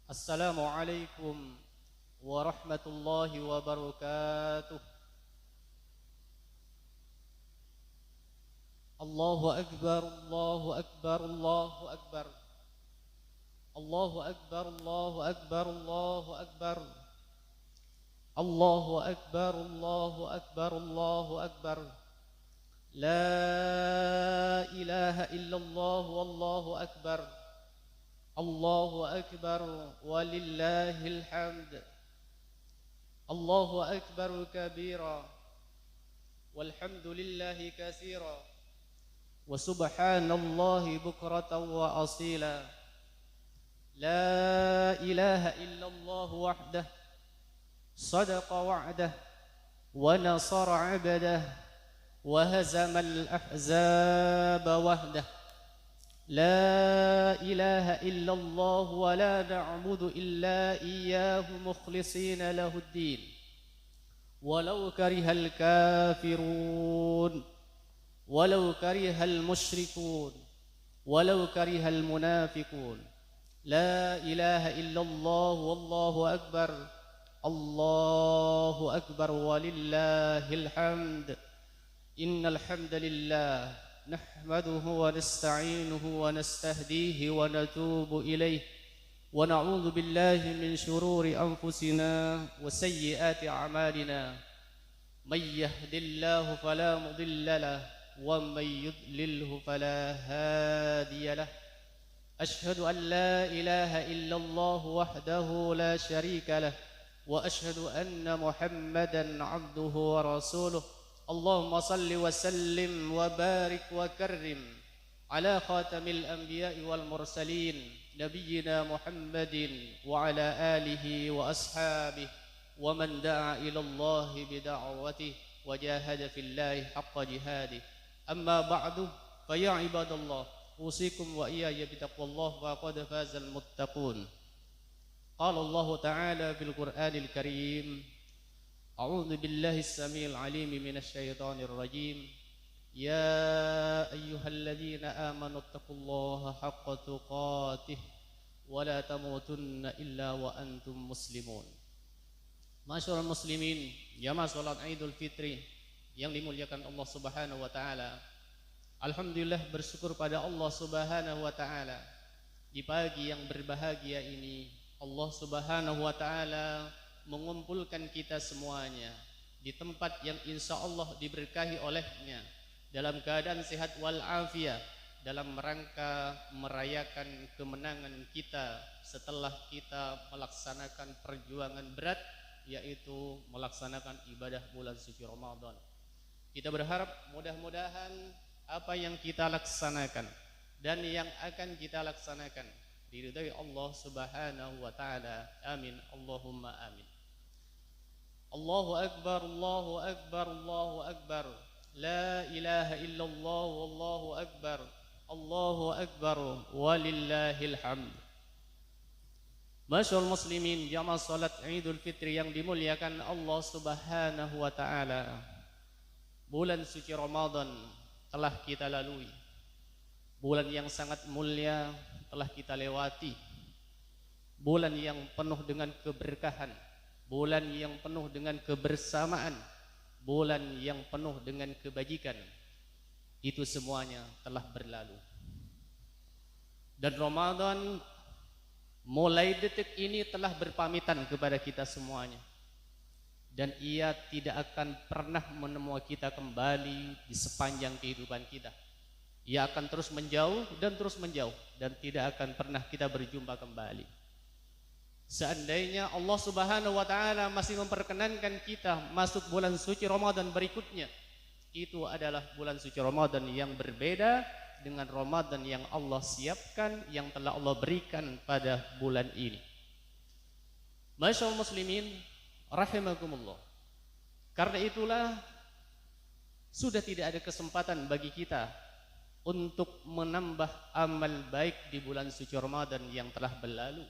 Assalamualaikum warahmatullahi wabarakatuh. Allahu akbar, Allahu akbar, Allahu akbar. Allahu akbar, Allahu akbar, Allahu akbar. Allahu akbar, Allahu akbar, Allahu akbar. La ilaha illallah wallahu akbar. Allahu akbar walillahil hamd. Allahu akbar kabira walhamdulillahi katsira wa subhanallahi bukratan wa asila. La ilaha illallah wahdah sadaqa wa'dah wa nasara 'abdah wa hazamal ahzaba wahdah. لا إله إلا الله ولا نعبد إلا إياه مخلصين له الدين ولو كره الكافرون ولو كره المشركون ولو كره المنافقون. لا إله إلا الله والله أكبر. الله أكبر ولله الحمد. إن الحمد لله نحمده ونستعينه ونستهديه ونتوب إليه ونعوذ بالله من شرور أنفسنا وسيئات أعمالنا. من يهد الله فلا مضل له ومن يضلله فلا هادي له. أشهد أن لا إله إلا الله وحده لا شريك له وأشهد أن محمدا عبده ورسوله. اللهم صل وسلم وبارك وكرم على خاتم الأنبياء والمرسلين نبينا محمد وعلى آله وأصحابه ومن دعا إلى الله بدعوته وجاهد في الله حق جهاده. أما بعد فيا عباد الله أوصيكم وإياي بتقوى الله فقد فاز المتقون. قال الله تعالى في القرآن الكريم: أعوذ بالله السميع العليم من الشيطان الرجيم. يا أيها الذين آمنوا اتقوا الله حق تقاته ولا تموتن إلا وأنتم مسلمون. Masyaallah muslimin, jamaah salat Idul Fitri yang dimuliakan Allah Subhanahu wa taala. Alhamdulillah, bersyukur pada Allah Subhanahu wa taala di pagi yang berbahagia ini Allah Subhanahu wa taala mengumpulkan kita semuanya di tempat yang insya Allah diberkahi olehnya dalam keadaan sehat walafiat dalam rangka merayakan kemenangan kita setelah kita melaksanakan perjuangan berat, yaitu melaksanakan ibadah bulan suci Ramadan. Kita berharap mudah-mudahan apa yang kita laksanakan dan yang akan kita laksanakan diridhai Allah Subhanahu wa taala. Amin Allahumma amin. Allahu akbar, Allahu akbar, Allahu akbar. La ilaha illallah wallahu akbar. Allahu akbar walillahil hamd. Masyaallah muslimin, jamaah salat Idul Fitri yang dimuliakan Allah Subhanahu wa taala. Bulan suci Ramadan telah kita lalui. Bulan yang sangat mulia telah kita lewati. Bulan yang penuh dengan keberkahan, bulan yang penuh dengan kebersamaan, bulan yang penuh dengan kebajikan. Itu semuanya telah berlalu. Dan Ramadan mulai detik ini telah berpamitan kepada kita semuanya. Dan ia tidak akan pernah menemui kita kembali di sepanjang kehidupan kita. Ia akan terus menjauh dan terus menjauh, dan tidak akan pernah kita berjumpa kembali. Seandainya Allah Subhanahu wa taala masih memperkenankan kita masuk bulan suci Ramadan berikutnya, itu adalah bulan suci Ramadan yang berbeda dengan Ramadan yang Allah siapkan, yang telah Allah berikan pada bulan ini. Masyaallah muslimin rahimakumullah. Karena itulah sudah tidak ada kesempatan bagi kita untuk menambah amal baik di bulan suci Ramadan yang telah berlalu.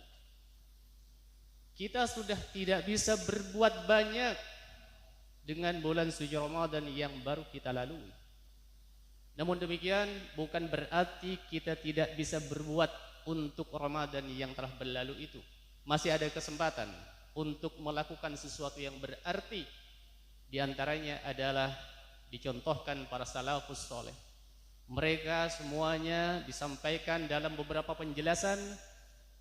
Kita sudah tidak bisa berbuat banyak dengan bulan suci Ramadan yang baru kita lalui. Namun demikian bukan berarti kita tidak bisa berbuat untuk Ramadan yang telah berlalu itu. masih ada kesempatan untuk melakukan sesuatu yang berarti. Di antaranya adalah dicontohkan para salafus soleh. Mereka semuanya disampaikan dalam beberapa penjelasan.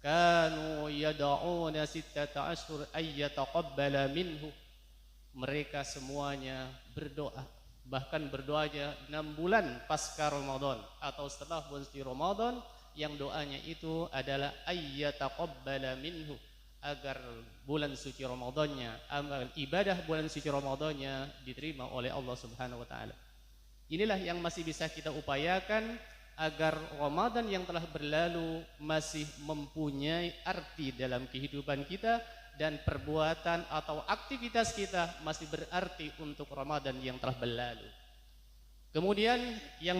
Kanu yada'una sittata ashhur ayyataqabbala minhu. Mereka semuanya berdoa, bahkan berdoanya 6 bulan pasca Ramadan atau setelah bulan suci Ramadan, yang doanya itu adalah ayyataqabbala minhu, agar bulan suci Ramadannya, amal ibadah bulan suci Ramadannya diterima oleh Allah Subhanahu wa taala. Inilah yang masih bisa kita upayakan agar Ramadan yang telah berlalu masih mempunyai arti dalam kehidupan kita, dan perbuatan atau aktivitas kita masih berarti untuk Ramadan yang telah berlalu. Kemudian yang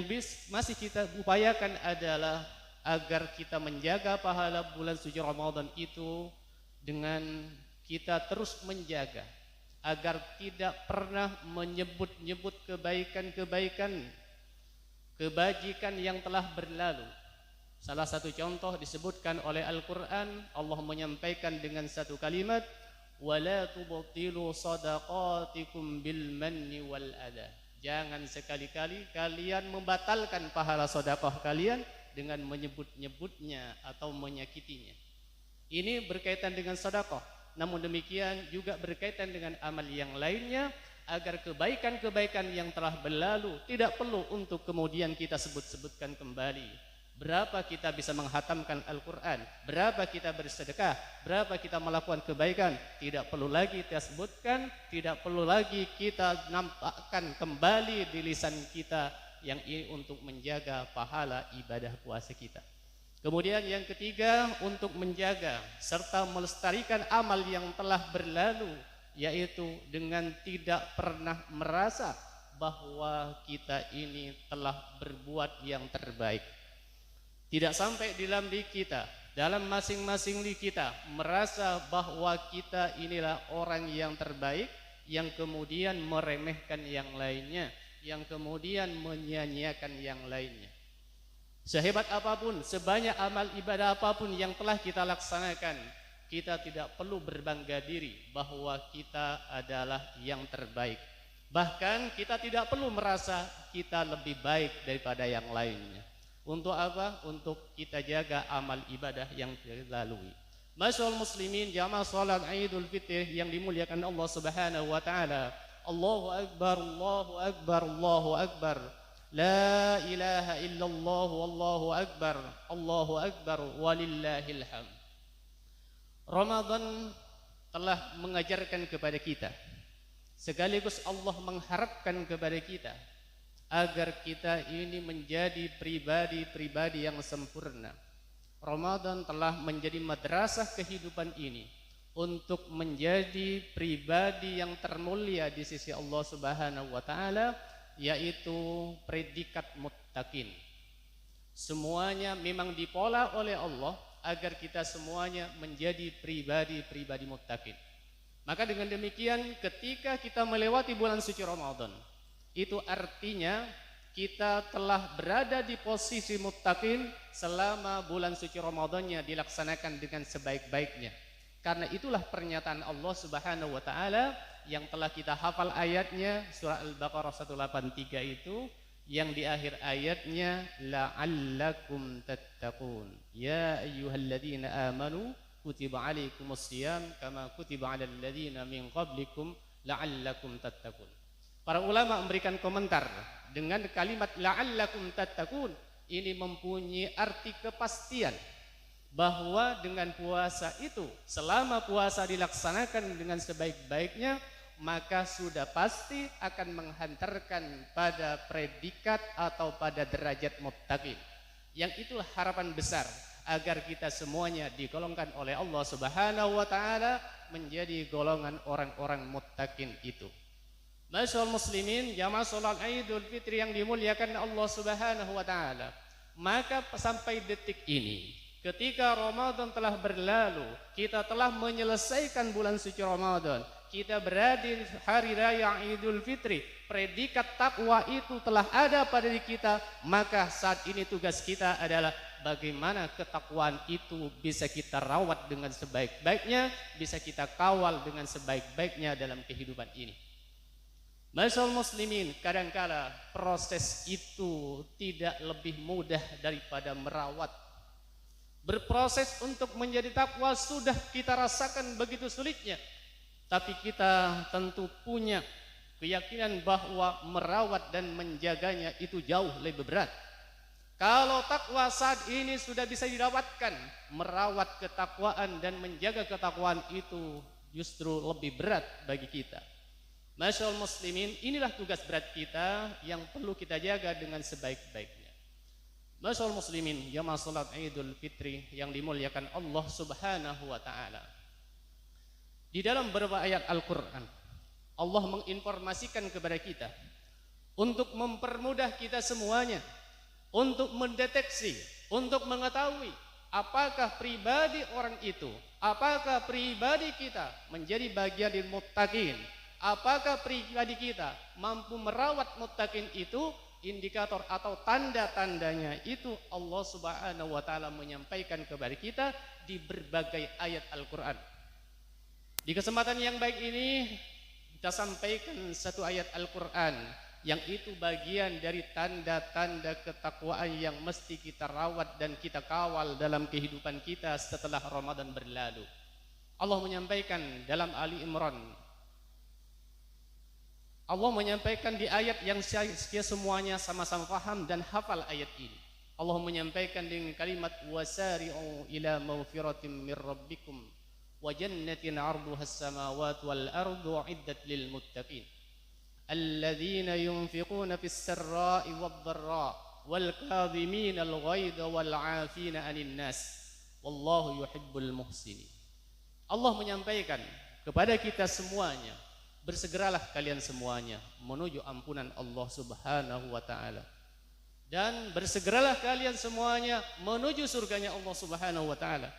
masih kita upayakan adalah agar kita menjaga pahala bulan suci Ramadan itu dengan kita terus menjaga agar tidak pernah menyebut-nyebut kebaikan-kebajikan yang telah berlalu. Salah satu contoh disebutkan oleh Al-Quran, Allah menyampaikan dengan satu kalimat, وَلَا تُبْطِلُوا صَدَقَاتِكُمْ بِالْمَنِّ وَالْأَذَى. Jangan sekali-kali kalian membatalkan pahala sedekah kalian dengan menyebut-nyebutnya atau menyakitinya. Ini berkaitan dengan sedekah, namun demikian juga berkaitan dengan amal yang lainnya, agar kebaikan-kebaikan yang telah berlalu tidak perlu untuk kemudian kita sebut-sebutkan kembali. Berapa kita bisa menghatamkan Al-Quran, berapa kita bersedekah, berapa kita melakukan kebaikan, tidak perlu lagi kita sebutkan, tidak perlu lagi kita nampakkan kembali di lisan kita, yang ini untuk menjaga pahala ibadah puasa kita. Kemudian yang ketiga, untuk menjaga serta melestarikan amal yang telah berlalu, yaitu dengan tidak pernah merasa bahwa kita ini telah berbuat yang terbaik. Tidak sampai di dalam diri kita, dalam masing-masing diri kita merasa bahwa kita inilah orang yang terbaik, yang kemudian meremehkan yang lainnya, yang kemudian menyia-nyiakan yang lainnya. Sehebat apapun, sebanyak amal ibadah apapun yang telah kita laksanakan, kita tidak perlu berbangga diri bahwa kita adalah yang terbaik. Bahkan kita tidak perlu merasa kita lebih baik daripada yang lainnya. Untuk apa? Untuk kita jaga amal ibadah yang kita lalui. Masyaallah muslimin, jamaah salat Idul Fitri yang dimuliakan Allah Subhanahu wa taala. Allahu akbar, Allahu akbar, Allahu akbar. La ilaha illallah wallahu akbar, Allahu akbar walillahil hamd. Ramadan telah mengajarkan kepada kita, sekaligus Allah mengharapkan kepada kita agar kita ini menjadi pribadi-pribadi yang sempurna. Ramadan telah menjadi madrasah kehidupan ini untuk menjadi pribadi yang termulia di sisi Allah Subhanahu wa taala, yaitu predikat muttaqin. Semuanya memang dipola oleh Allah agar kita semuanya menjadi pribadi-pribadi muttaqin. Maka dengan demikian ketika kita melewati bulan suci Ramadan, itu artinya kita telah berada di posisi muttaqin selama bulan suci Ramadannya dilaksanakan dengan sebaik-baiknya. Karena itulah pernyataan Allah Subhanahu wa taala yang telah kita hafal ayatnya, surah Al-Baqarah 183 itu, yang di akhir ayatnya la'allakum tattaqun. Ya ayyuhalladzina amanu kutiba alaikumus shiyam kama kutiba alal ladzina min qablikum la'allakum tattaqun. Para ulama memberikan komentar dengan kalimat la'allakum tattaqun ini mempunyai arti kepastian bahwa dengan puasa itu, selama puasa dilaksanakan dengan sebaik-baiknya, maka sudah pasti akan menghantarkan pada predikat atau pada derajat muttaqin. Yang itulah harapan besar agar kita semuanya digolongkan oleh Allah Subhanahu wa taala menjadi golongan orang-orang muttaqin itu. Masyaallah muslimin, jamaah salat Idul Fitri yang dimuliakan Allah Subhanahu wa taala. Maka sampai detik ini, ketika Ramadan telah berlalu, kita telah menyelesaikan bulan suci Ramadan, kita berada di hari raya Idul Fitri, predikat takwa itu telah ada pada diri kita, maka saat ini tugas kita adalah bagaimana ketakwaan itu bisa kita rawat dengan sebaik-baiknya, bisa kita kawal dengan sebaik-baiknya dalam kehidupan ini. Masyaallah muslimin, kadangkala proses itu tidak lebih mudah daripada merawat. Berproses untuk menjadi takwa sudah kita rasakan begitu sulitnya, tapi kita tentu punya keyakinan bahwa merawat dan menjaganya itu jauh lebih berat. Kalau takwa saat ini sudah bisa didapatkan, merawat ketakwaan dan menjaga ketakwaan itu justru lebih berat bagi kita. Masyaallah muslimin, inilah tugas berat kita yang perlu kita jaga dengan sebaik-baiknya. Masyaallah muslimin, jamaah salat Idul Fitri yang dimuliakan Allah Subhanahu wa taala. Di dalam beberapa ayat Al-Qur'an, Allah menginformasikan kepada kita untuk mempermudah kita semuanya, untuk mendeteksi, untuk mengetahui apakah pribadi orang itu, apakah pribadi kita menjadi bagian dari muttaqin, apakah pribadi kita mampu merawat muttaqin itu. Indikator atau tanda-tandanya itu Allah Subhanahu wa taala menyampaikan kepada kita di berbagai ayat Al-Qur'an. Di kesempatan yang baik ini kita sampaikan satu ayat Al-Qur'an yang itu bagian dari tanda-tanda ketakwaan yang mesti kita rawat dan kita kawal dalam kehidupan kita setelah Ramadan berlalu. Allah menyampaikan dalam Ali Imran, Allah menyampaikan di ayat yang semuanya sama-sama paham dan hafal ayat ini. Allah menyampaikan dengan kalimat wasari'u ila maghfiratin mir rabbikum wa jannatin 'arduha as-samawati wal ardu 'iddat lil muttaqin alladzina yunfiquna fis sarra'i wad dharra wal kadhimina al ghaidha wal 'afina 'anil nas wallahu yuhibbul muhsinin. Allah menyampaikan kepada kita semuanya, bersegeralah kalian semuanya menuju ampunan Allah Subhanahu wa taala, dan bersegeralah kalian semuanya menuju surganya Allah Subhanahu wa taala,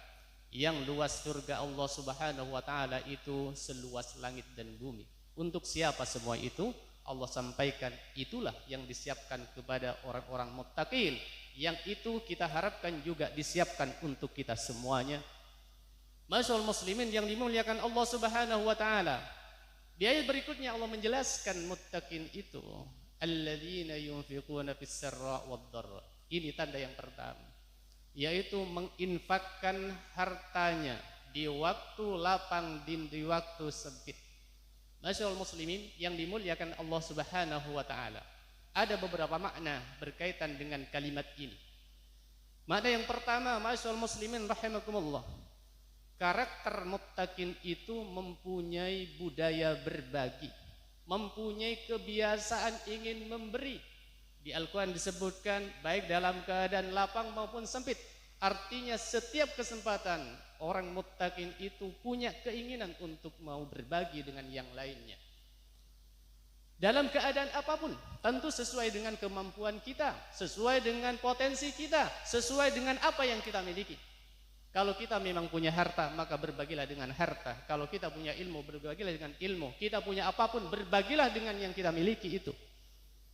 yang luas surga Allah Subhanahu wa taala itu seluas langit dan bumi. Untuk siapa semua itu? Allah sampaikan itulah yang disiapkan kepada orang-orang muttaqin, yang itu kita harapkan juga disiapkan untuk kita semuanya. Masyaallah muslimin yang dimuliakan Allah Subhanahu wa taala, di ayat berikutnya Allah menjelaskan muttaqin itu alladzina yunfiquna fis sarra wad dharra. Ini tanda yang pertama, yaitu menginfakkan hartanya di waktu lapang dan di waktu sempit. Masyaallah muslimin yang dimuliakan Allah Subhanahu wa taala, ada beberapa makna berkaitan dengan kalimat ini. Makna yang pertama, masyaallah muslimin rahimakumullah, karakter muttaqin itu mempunyai budaya berbagi, mempunyai kebiasaan ingin memberi. Di Al-Quran disebutkan baik dalam keadaan lapang maupun sempit. Artinya setiap kesempatan orang muttaqin itu punya keinginan untuk mau berbagi dengan yang lainnya. Dalam keadaan apapun, tentu sesuai dengan kemampuan kita, sesuai dengan potensi kita, sesuai dengan apa yang kita miliki. Kalau kita memang punya harta, maka berbagilah dengan harta. Kalau kita punya ilmu, berbagilah dengan ilmu. Kita punya apapun, berbagilah dengan yang kita miliki itu.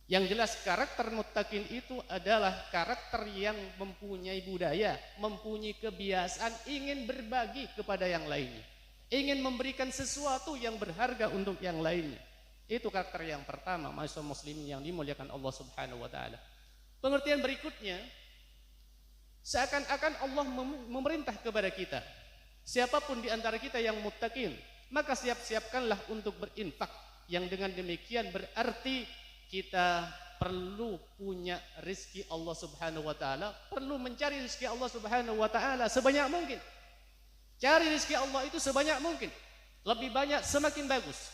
Yang jelas karakter muttaqin itu adalah karakter yang mempunyai budaya, mempunyai kebiasaan ingin berbagi kepada yang lainnya, ingin memberikan sesuatu yang berharga untuk yang lainnya. Itu karakter yang pertama, masyaallah muslimin yang dimuliakan Allah Subhanahu wa taala. Pengertian berikutnya, seakan-akan Allah memerintah kepada kita, siapapun di antara kita yang muttaqin, maka siap-siapkanlah untuk berinfak. Yang dengan demikian berarti kita perlu punya rizki Allah Subhanahu wa taala, perlu mencari rizki Allah Subhanahu wa taala sebanyak mungkin. Cari rizki Allah itu sebanyak mungkin, lebih banyak semakin bagus,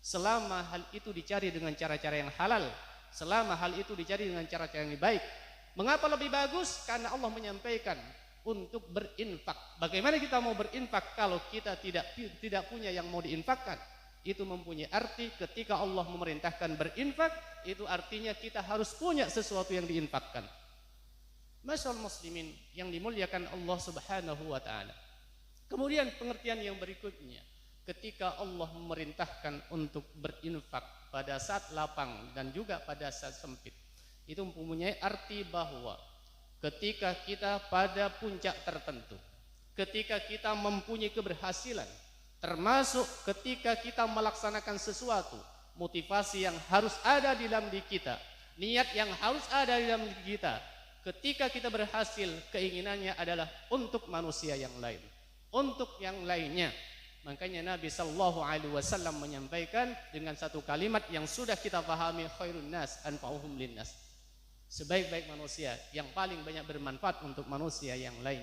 selama hal itu dicari dengan cara-cara yang halal, selama hal itu dicari dengan cara-cara yang baik. Mengapa lebih bagus? Karena Allah menyampaikan untuk berinfak. Bagaimana kita mau berinfak kalau kita tidak punya yang mau diinfakkan? Itu mempunyai arti ketika Allah memerintahkan berinfak, itu artinya kita harus punya sesuatu yang diinfakkan. Masyaallah muslimin yang dimuliakan Allah Subhanahu wa taala. Kemudian pengertian yang berikutnya, ketika Allah memerintahkan untuk berinfak pada saat lapang dan juga pada saat sempit, itu mempunyai arti bahwa ketika kita pada puncak tertentu, ketika kita mempunyai keberhasilan, termasuk ketika kita melaksanakan sesuatu, motivasi yang harus ada di dalam diri kita, niat yang harus ada di dalam diri kita. Ketika kita berhasil, keinginannya adalah untuk manusia yang lain, untuk yang lainnya. Makanya Nabi sallallahu alaihi wasallam menyampaikan dengan satu kalimat yang sudah kita pahami, khairun nas anfa'uhum linnas. Sebaik-baik manusia yang paling banyak bermanfaat untuk manusia yang lain.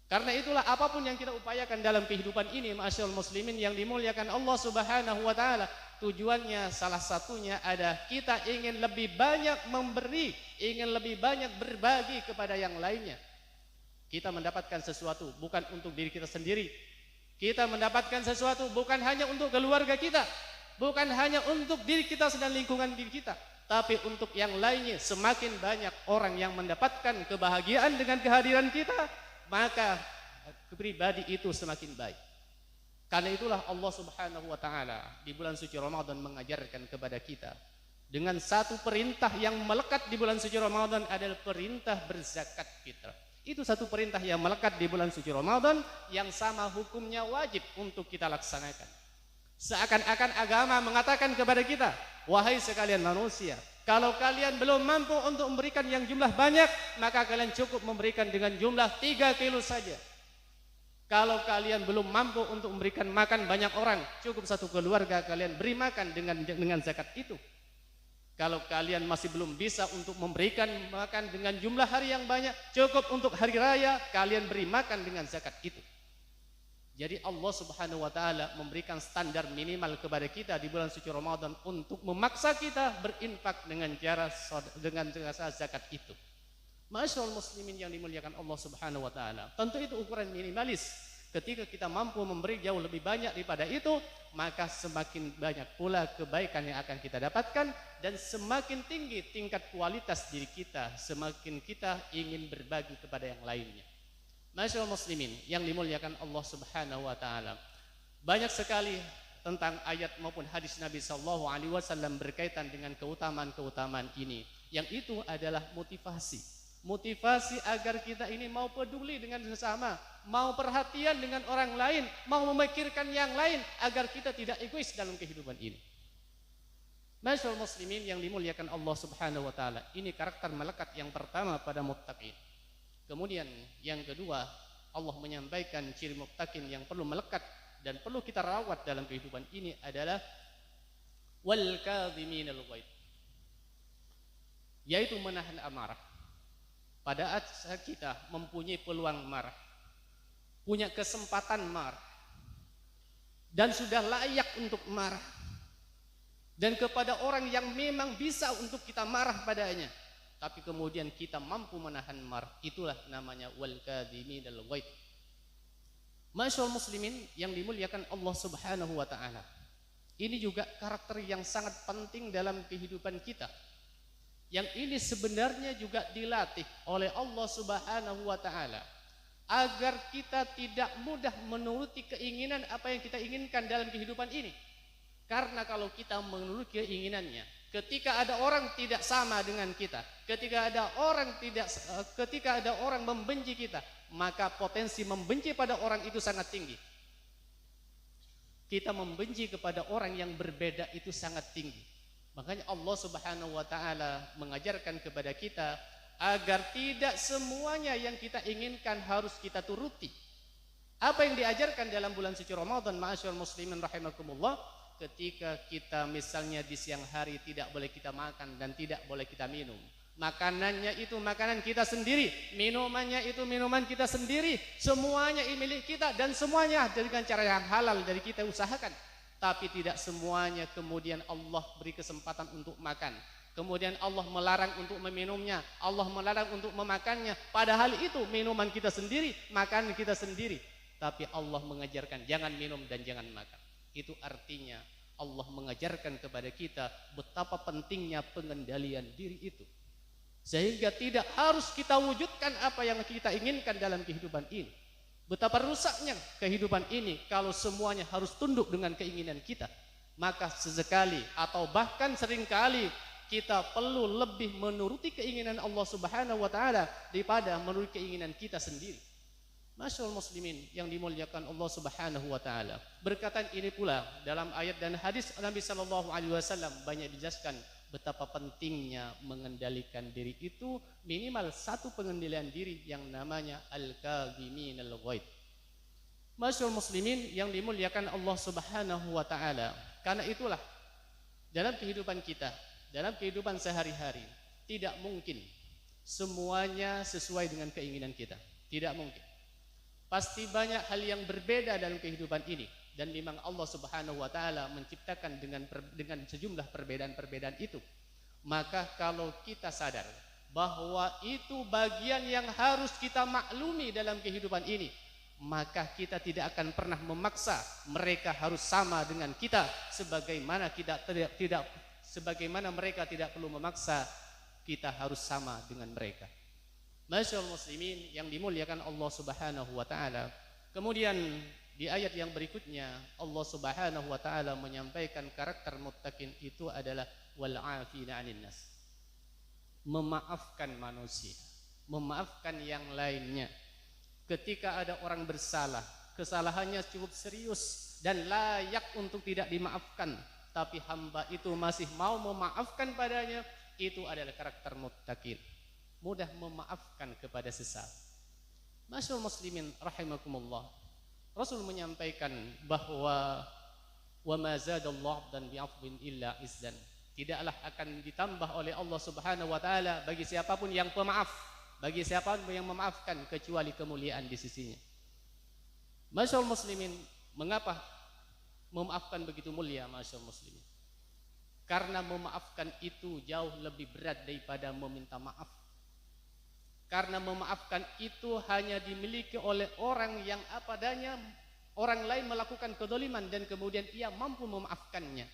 Karena itulah apapun yang kita upayakan dalam kehidupan ini, ma'asyiral muslimin yang dimuliakan Allah Subhanahu wa taala, tujuannya salah satunya ada kita ingin lebih banyak memberi, ingin lebih banyak berbagi kepada yang lainnya. Kita mendapatkan sesuatu bukan untuk diri kita sendiri. Kita mendapatkan sesuatu bukan hanya untuk keluarga kita, bukan hanya untuk diri kita dan lingkungan diri kita, tapi untuk yang lainnya. Semakin banyak orang yang mendapatkan kebahagiaan dengan kehadiran kita, maka pribadi itu semakin baik. Karena itulah Allah Subhanahu wa taala di bulan suci Ramadan mengajarkan kepada kita dengan satu perintah yang melekat di bulan suci Ramadan adalah perintah berzakat fitrah. Itu satu perintah yang melekat di bulan suci Ramadan yang sama hukumnya wajib untuk kita laksanakan. Seakan-akan agama mengatakan kepada kita, wahai sekalian manusia, kalau kalian belum mampu untuk memberikan yang jumlah banyak, maka kalian cukup memberikan dengan jumlah 3 kilo saja. Kalau kalian belum mampu untuk memberikan makan banyak orang, cukup satu keluarga kalian beri makan dengan zakat itu. Kalau kalian masih belum bisa untuk memberikan makan dengan jumlah hari yang banyak, cukup untuk hari raya kalian beri makan dengan zakat itu. Jadi Allah Subhanahu wa taala memberikan standar minimal kepada kita di bulan suci Ramadan untuk memaksa kita berinfak dengan cara zakat itu. Ma'asyiral muslimin yang dimuliakan Allah Subhanahu wa taala, tentu itu ukuran minimalis. Ketika kita mampu memberi jauh lebih banyak daripada itu, maka semakin banyak pula kebaikan yang akan kita dapatkan, dan semakin tinggi tingkat kualitas diri kita, semakin kita ingin berbagi kepada yang lainnya. Ma'asyiral muslimin yang dimuliakan Allah Subhanahu wa taala, banyak sekali tentang ayat maupun hadis Nabi sallallahu alaihi wasallam berkaitan dengan keutamaan-keutamaan ini, yang itu adalah motivasi agar kita ini mau peduli dengan sesama, mau perhatian dengan orang lain, mau memikirkan yang lain, agar kita tidak egois dalam kehidupan ini. Ma'asyiral muslimin yang dimuliakan Allah Subhanahu wa taala, ini karakter melekat yang pertama pada muttaqin. Kemudian yang kedua, Allah menyampaikan ciri muttaqin yang perlu melekat dan perlu kita rawat dalam kehidupan ini adalah wal kadhiminal ghaidh, yaitu menahan amarah. Pada saat kita mempunyai peluang marah, punya kesempatan marah, dan sudah layak untuk marah, dan kepada orang yang memang bisa untuk kita marah padanya, tapi kemudian kita mampu menahan marah, itulah namanya wal kadhiminal ghaidh. Ma'asyiral muslimin yang dimuliakan Allah Subhanahu wa taala, ini juga karakter yang sangat penting dalam kehidupan kita. Yang ini sebenarnya juga dilatih oleh Allah Subhanahu wa taala agar kita tidak mudah menuruti keinginan apa yang kita inginkan dalam kehidupan ini. Karena kalau kita menuruti keinginannya, ketika ada orang tidak sama dengan kita, ketika ada orang membenci kita, maka potensi membenci pada orang itu sangat tinggi. Kita membenci kepada orang yang berbeda itu sangat tinggi. Makanya Allah Subhanahu wa taala mengajarkan kepada kita agar tidak semuanya yang kita inginkan harus kita turuti. Apa yang diajarkan dalam bulan suci Ramadan, ma'asyiral muslimin rahimakumullah, ketika kita misalnya di siang hari tidak boleh kita makan dan tidak boleh kita minum. Makanannya itu makanan kita sendiri, minumannya itu minuman kita sendiri, semuanya milik kita dan semuanya dengan cara yang halal dari kita usahakan. Tapi tidak semuanya kemudian Allah beri kesempatan untuk makan. Kemudian Allah melarang untuk meminumnya, Allah melarang untuk memakannya. Padahal itu minuman kita sendiri, makanan kita sendiri. Tapi Allah mengajarkan jangan minum dan jangan makan. Itu artinya Allah mengajarkan kepada kita betapa pentingnya pengendalian diri itu. Sehingga tidak harus kita wujudkan apa yang kita inginkan dalam kehidupan ini. Betapa rusaknya kehidupan ini kalau semuanya harus tunduk dengan keinginan kita. Maka sesekali atau bahkan seringkali kita perlu lebih menuruti keinginan Allah Subhanahu wa taala daripada menuruti keinginan kita sendiri. Masyaallah muslimin yang dimuliakan Allah Subhanahu wa taala. Berkatan ini pula dalam ayat dan hadis Nabi sallallahu alaihi wasallam banyak dijelaskan betapa pentingnya mengendalikan diri itu, minimal satu pengendalian diri yang namanya al-kadhiminal ghaid. Masyaallah muslimin yang dimuliakan Allah Subhanahu wa taala. Karena itulah dalam kehidupan kita, dalam kehidupan sehari-hari, tidak mungkin semuanya sesuai dengan keinginan kita. Tidak mungkin. Pasti banyak hal yang berbeda dalam kehidupan ini, dan memang Allah Subhanahu wa taala menciptakan dengan sejumlah perbedaan-perbedaan itu. Maka kalau kita sadar bahwa itu bagian yang harus kita maklumi dalam kehidupan ini, maka kita tidak akan pernah memaksa mereka harus sama dengan kita, sebagaimana sebagaimana mereka tidak perlu memaksa kita harus sama dengan mereka. Masyaallah muslimin yang dimuliakan Allah Subhanahu wa taala. Kemudian di ayat yang berikutnya Allah Subhanahu wa taala menyampaikan karakter muttaqin itu adalah wal 'afina 'anil nas. Memaafkan manusia, memaafkan yang lainnya. Ketika ada orang bersalah, kesalahannya cukup serius dan layak untuk tidak dimaafkan, tapi hamba itu masih mau memaafkan padanya, itu adalah karakter muttaqin. Mudah memaafkan kepada sesama. Masyaallah muslimin rahimakumullah. Rasul menyampaikan bahwa wa ma zadallahu dan bi'afwin illa izzan. Tidaklah akan ditambah oleh Allah Subhanahu wa taala bagi siapapun yang pemaaf, bagi siapapun yang memaafkan, kecuali kemuliaan di sisinya. Masyaallah muslimin, mengapa memaafkan begitu mulia? Masyaallah muslimin, karena memaafkan itu jauh lebih berat daripada meminta maaf. Karena memaafkan itu hanya dimiliki oleh orang yang apa adanya, orang lain melakukan kedoliman dan kemudian ia mampu memaafkannya.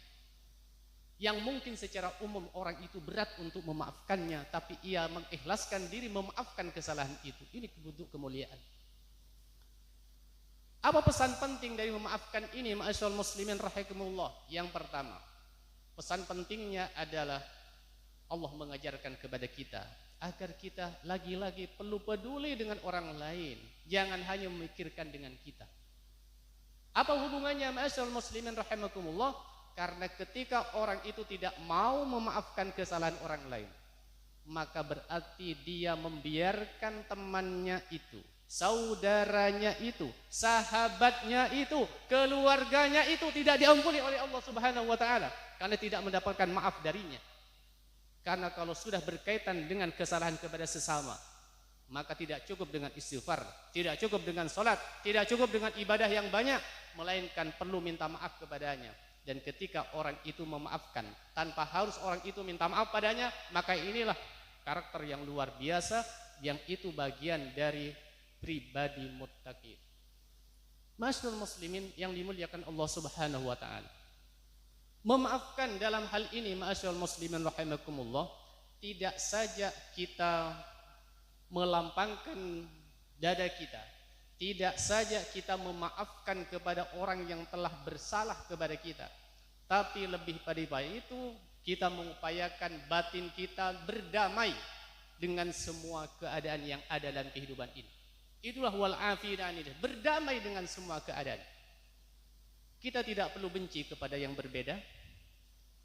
Yang mungkin secara umum orang itu berat untuk memaafkannya, tapi ia mengikhlaskan diri memaafkan kesalahan itu. Ini bentuk kemuliaan. Apa pesan penting dari memaafkan ini, ma'asyiral muslimin rahimakumullah? Yang pertama, pesan pentingnya adalah Allah mengajarkan kepada kita agar kita lagi-lagi perlu peduli dengan orang lain, jangan hanya memikirkan dengan kita. Apa hubungannya, ma'asyiral muslimin rahimakumullah? Karena ketika orang itu tidak mau memaafkan kesalahan orang lain, maka berarti dia membiarkan temannya itu, saudaranya itu, sahabatnya itu, keluarganya itu tidak diampuni oleh Allah Subhanahu wa taala karena tidak mendapatkan maaf darinya. Karena kalau sudah berkaitan dengan kesalahan kepada sesama, maka tidak cukup dengan istighfar, tidak cukup dengan sholat, tidak cukup dengan ibadah yang banyak, melainkan perlu minta maaf kepadanya. Dan ketika orang itu memaafkan tanpa harus orang itu minta maaf padanya, maka inilah karakter yang luar biasa, yang itu bagian dari pribadi muttaqin. Masyaallah muslimin yang dimuliakan Allah Subhanahu wa taala. Memaafkan dalam hal ini, ma'asyiral muslimin rahimakumullah, tidak saja kita melampangkan dada kita, tidak saja kita memaafkan kepada orang yang telah bersalah kepada kita, tapi lebih pada itu kita mengupayakan batin kita berdamai dengan semua keadaan yang ada dalam kehidupan ini. Itulah wal afina, berdamai dengan semua keadaan. Kita tidak perlu benci kepada yang berbeda,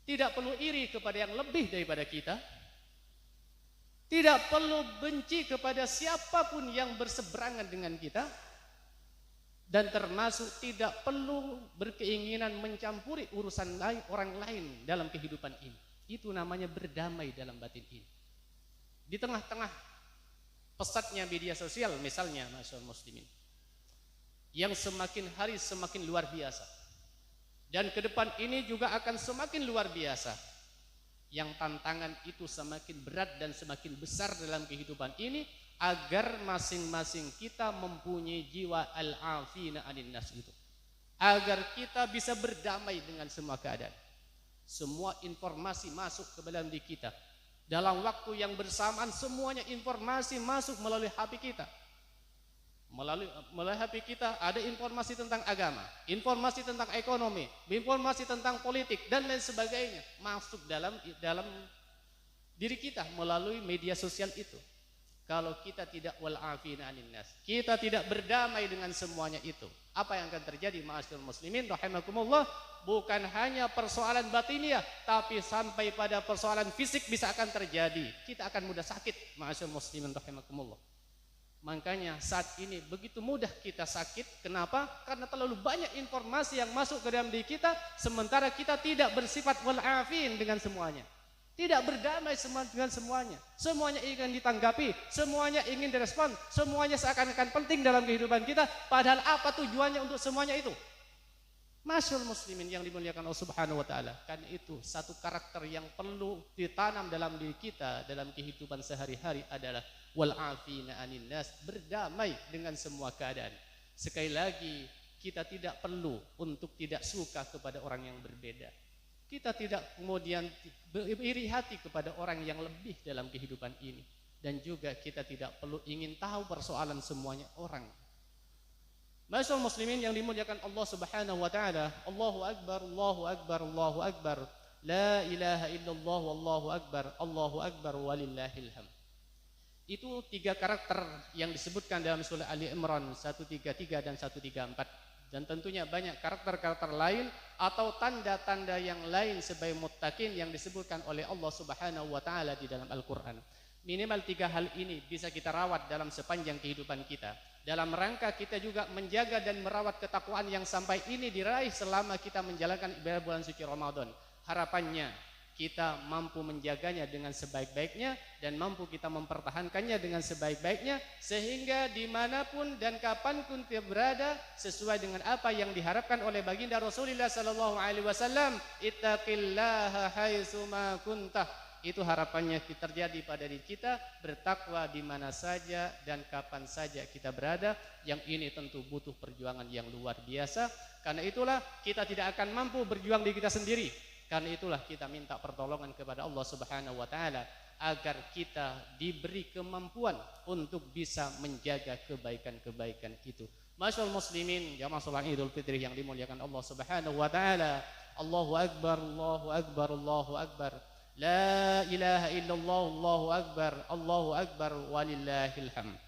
tidak perlu iri kepada yang lebih daripada kita, tidak perlu benci kepada siapapun yang berseberangan dengan kita, dan termasuk tidak perlu berkeinginan mencampuri urusan lain, orang lain dalam kehidupan ini. Itu namanya berdamai dalam batin ini. Di tengah-tengah pesatnya media sosial misalnya, masyaallah muslimin, yang semakin hari semakin luar biasa, dan ke depan ini juga akan semakin luar biasa, yang tantangan itu semakin berat dan semakin besar dalam kehidupan ini, agar masing-masing kita mempunyai jiwa al-afina 'anil nas itu, agar kita bisa berdamai dengan semua keadaan. Semua informasi masuk ke dalam diri kita dalam waktu yang bersamaan, semuanya informasi masuk melalui HP kita. Melalui HP kita ada informasi tentang agama, informasi tentang ekonomi, informasi tentang politik dan lain sebagainya masuk dalam diri kita melalui media sosial itu. Kalau kita tidak wal'afina 'anil nas, kita tidak berdamai dengan semuanya itu, apa yang akan terjadi ma'asyiral muslimin rahimakumullah? Bukan hanya persoalan batiniah, tapi sampai pada persoalan fisik bisa akan terjadi. Kita akan mudah sakit ma'asyiral muslimin rahimakumullah. Makanya saat ini begitu mudah kita sakit. Kenapa? Karena terlalu banyak informasi yang masuk ke dalam diri kita, sementara kita tidak bersifat wal'afin dengan semuanya. Tidak berdamai dengan semuanya. Semuanya ingin ditanggapi, semuanya ingin direspon, semuanya seakan-akan penting dalam kehidupan kita. Padahal apa tujuannya untuk semuanya itu? Masyaallah muslimin yang dimuliakan Allah Subhanahu wa taala. Kan itu satu karakter yang perlu ditanam dalam diri kita dalam kehidupan sehari-hari adalah wal afina 'anil nas, berdamai dengan semua keadaan. Sekali lagi, kita tidak perlu untuk tidak suka kepada orang yang berbeda. Kita tidak kemudian iri hati kepada orang yang lebih dalam kehidupan ini. Dan juga kita tidak perlu ingin tahu persoalan semuanya orang. Masyaallah muslimin yang dimuliakan Allah Subhanahu wa taala. Allahu akbar, Allahu akbar, Allahu akbar. La ilaha illallah wallahu akbar, Allahu akbar walillahil hamd. Itu 3 karakter yang disebutkan dalam surah Ali Imran 133 dan 134. Dan tentunya banyak karakter-karakter lain atau tanda-tanda yang lain sebagai muttaqin yang disebutkan oleh Allah Subhanahu wa taala di dalam Al-Qur'an. Minimal 3 hal ini bisa kita rawat dalam sepanjang kehidupan kita. Dalam rangka kita juga menjaga dan merawat ketakwaan yang sampai ini diraih selama kita menjalankan ibadah bulan suci Ramadan. Harapannya kita mampu menjaganya dengan sebaik-baiknya dan mampu kita mempertahankannya dengan sebaik-baiknya, sehingga dimanapun dan kapanpun kita berada sesuai dengan apa yang diharapkan oleh baginda Rasulullah sallallahu alaihi wasallam, ittaqillaha haitsuma kuntah. Itu harapannya terjadi pada diri kita, bertakwa di mana saja dan kapan saja kita berada. Yang ini tentu butuh perjuangan yang luar biasa. Karena itulah kita tidak akan mampu berjuang diri kita sendiri. Karena itulah kita minta pertolongan kepada Allah Subhanahu wa taala agar kita diberi kemampuan untuk bisa menjaga kebaikan-kebaikan itu. Masyaallah muslimin, jamaah salat Idul Fitri yang dimuliakan Allah Subhanahu wa taala. Allahu akbar, Allahu akbar, Allahu akbar. La ilaha illallah, Allahu akbar, Allahu akbar walillahil hamd.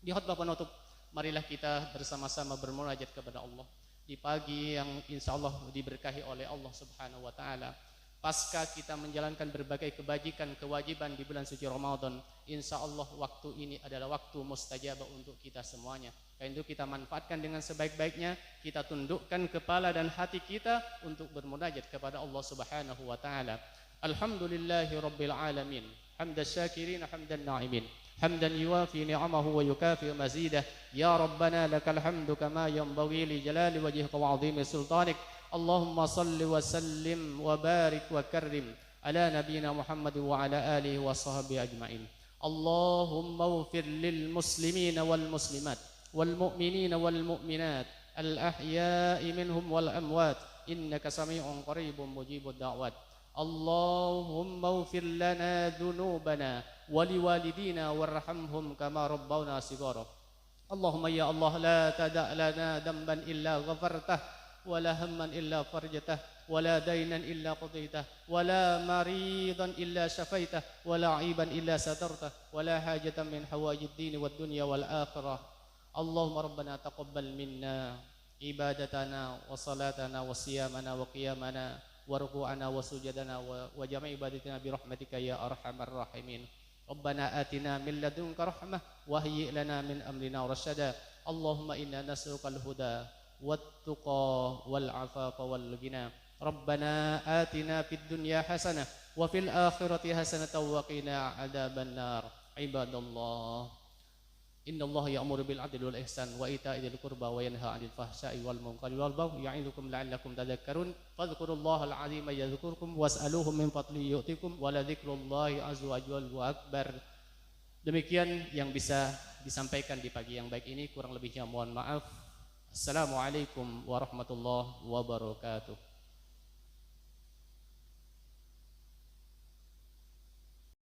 Di khutbah penutup, marilah kita bersama-sama bermunajat kepada Allah di pagi yang insya Allah diberkahi oleh Allah Subhanahu wa taala. Pasca kita menjalankan berbagai kebajikan kewajiban di bulan suci Ramadan, insya Allah waktu ini adalah waktu mustajabah untuk kita semuanya. Karena itu kita manfaatkan dengan sebaik-baiknya, kita tundukkan kepala dan hati kita untuk bermunajat kepada Allah Subhanahu wa taala. Alhamdulillahi rabbil alamin, hamdas syakirin hamdan na'imin, hamdan yuwafi ni'amahu wa yukafi mazidah. Ya Rabbana lakal hamdu kama yanbaghi li jalali wajhika wa 'azimi sultanik. Allahumma salli wa sallim wa barik wa karrim ala nabiyyina Muhammad wa ala alihi wa sahbihi ajma'in. Allahumma ighfir lil muslimina wal muslimat wal mu'minina wal mu'minat al ahya'i minhum wal amwat innaka sami'un qaribun mujibud da'wat. Allahumma ighfir lana dhunubana wa liwalidina warhamhum kama rabbawna shighara. Allahumma ya Allah la tada' lana dhanban illa ghafartah wala hamman illa farjatah wala dainan illa qadaitah wala maridan illa syafaitah wala aiban illa satartah wala hajatan min hawajid din wad dunya wal akhirah. Allahumma rabbana taqabbal minna ibadatana wa salatana wa siyamana wa qiyamana wa ruku'ana wa sujadana wa jami' ibadatina bi rahmatika ya arhamar rahimin. Rabbana atina min ladunka rahmah wa hayyi' lana min amrina rasyada. Allahumma inna nas'alukal huda wat-tuqa wal-'afafa wal-ghina. Rabbana atina fid dunya hasanah wa fil akhirati hasanatan wa qina 'adzaban nar. Ibadallah, innallaha ya'muru bil 'adli wal ihsan wa ita'i dzil qurba wa yanha 'anil fahsya'i wal munkari wal baghi ya'idukum la'allakum tadhakkarun. Fadhkurullahal 'azima yadhkurkum was'aluhu min fadlihi yu'tikum wa la dzikrullahi 'azza wa jalla akbar. Demikian yang bisa disampaikan di pagi yang baik ini, kurang lebihnya mohon maaf. Assalamualaikum warahmatullahi wabarakatuh.